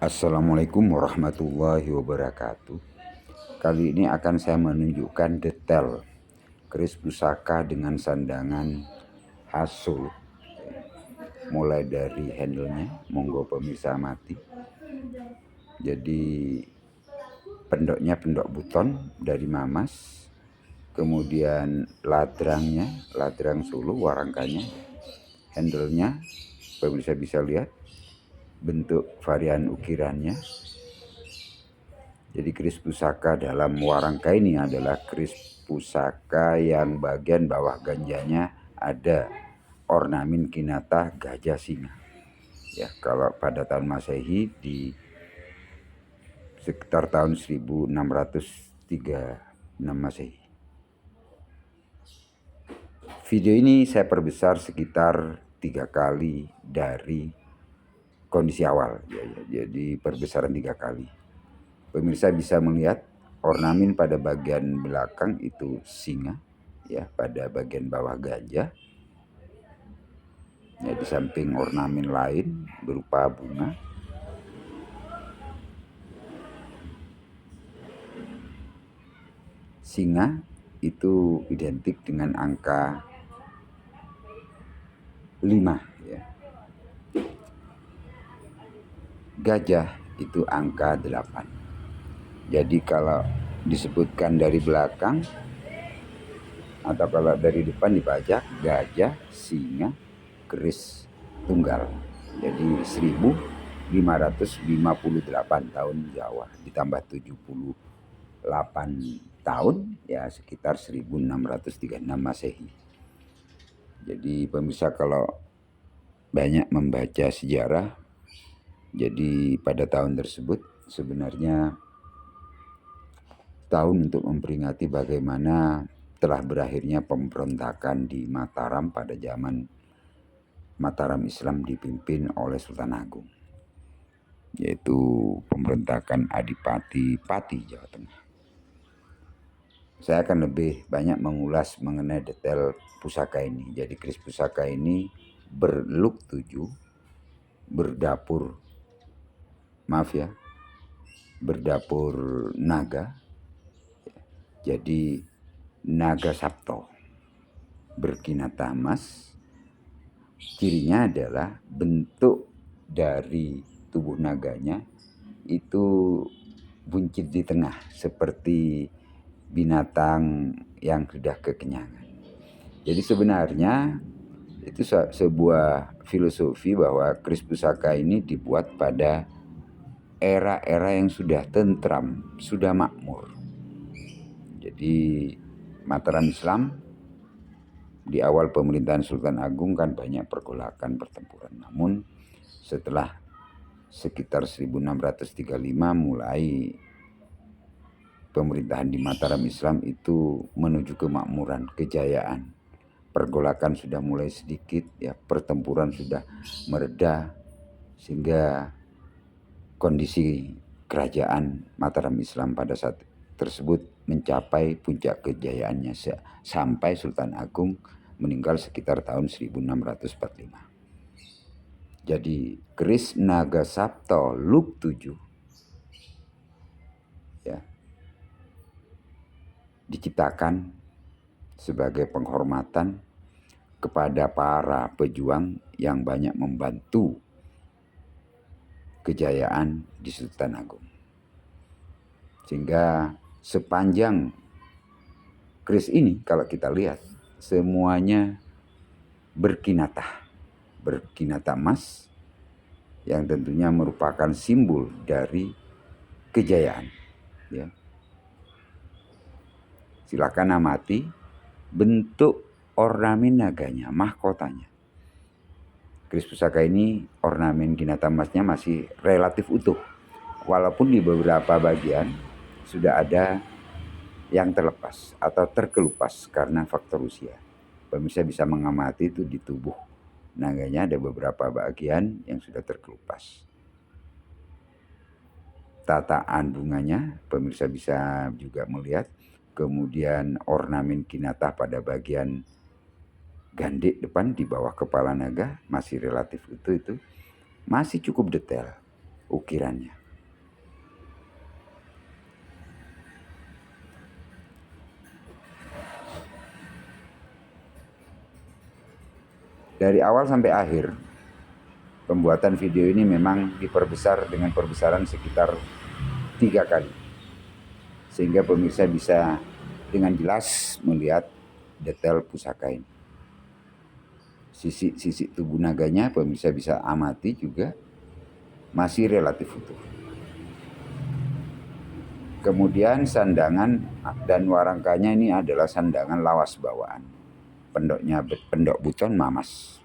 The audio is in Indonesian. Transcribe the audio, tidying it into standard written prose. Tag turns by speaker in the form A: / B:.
A: Assalamualaikum warahmatullahi wabarakatuh. Kali ini akan saya menunjukkan detail keris pusaka dengan sandangan hasul, mulai dari handle-nya. Monggo pemirsa amati. Jadi pendoknya pendok buton dari Mamas, kemudian ladrang Solo, warangkanya, handle-nya pemirsa bisa lihat bentuk varian ukirannya. Jadi keris pusaka dalam warangka ini adalah keris pusaka yang bagian bawah ganjanya ada ornamen kinata gajah singa. Ya, kalau pada tahun Masehi di sekitar tahun 1636 Masehi. Video ini saya perbesar sekitar 3 kali dari kondisi awal. Jadi perbesaran 3 kali. Pemirsa bisa melihat ornamen pada bagian belakang itu singa, ya, pada bagian bawah gajah. Ya, di samping ornamen lain berupa bunga. Singa itu identik dengan angka 5, ya. Gajah itu angka 8. Jadi kalau disebutkan dari belakang atau kalau dari depan dipajak gajah, singa, keris tunggal. Jadi 1558 tahun Jawa ditambah 78 tahun, ya sekitar 1636 Masehi. Jadi pemirsa kalau banyak membaca sejarah, jadi pada tahun tersebut sebenarnya tahun untuk memperingati bagaimana telah berakhirnya pemberontakan di Mataram pada zaman Mataram Islam dipimpin oleh Sultan Agung, yaitu pemberontakan Adipati Pati Jawa Tengah. Saya akan lebih banyak mengulas mengenai detail pusaka ini. Jadi keris pusaka ini berlook 7, berdapur naga. Jadi naga Sabto berkinata emas. Cirinya adalah bentuk dari tubuh naganya itu buncit di tengah seperti binatang yang sudah kekenyangan. Jadi sebenarnya itu sebuah filosofi bahwa keris pusaka ini dibuat pada era-era yang sudah tentram, sudah makmur. Jadi Mataram Islam di awal pemerintahan Sultan Agung kan banyak pergolakan, pertempuran. Namun setelah sekitar 1635 mulai pemerintahan di Mataram Islam itu menuju kemakmuran, kejayaan. Pergolakan sudah mulai sedikit, ya, pertempuran sudah mereda, sehingga kondisi kerajaan Mataram Islam pada saat tersebut mencapai puncak kejayaannya sampai Sultan Agung meninggal sekitar tahun 1645. Jadi keris naga Sabto look 7, ya, diciptakan sebagai penghormatan kepada para pejuang yang banyak membantu kejayaan di Sultan Agung. Sehingga sepanjang keris ini kalau kita lihat semuanya berkinata emas, yang tentunya merupakan simbol dari kejayaan, ya. Silakan amati bentuk ornamen naganya, mahkotanya. Keris pusaka ini ornamen kinata emasnya masih relatif utuh, walaupun di beberapa bagian sudah ada yang terlepas atau terkelupas karena faktor usia. Pemirsa bisa mengamati itu di tubuh naganya ada beberapa bagian yang sudah terkelupas. Tataan bunganya pemirsa bisa juga melihat. Kemudian ornamen kinata pada bagian gandik depan di bawah kepala naga masih relatif utuh, itu masih cukup detail. ukirannya. Dari awal sampai akhir, pembuatan video ini memang diperbesar dengan perbesaran sekitar 3 kali. Sehingga pemirsa bisa dengan jelas melihat detail pusaka ini. Sisi tubuh naganya pemirsa bisa amati juga masih relatif utuh. Kemudian sandangan dan warangkanya ini adalah sandangan lawas bawaan. Pendok buton mamas.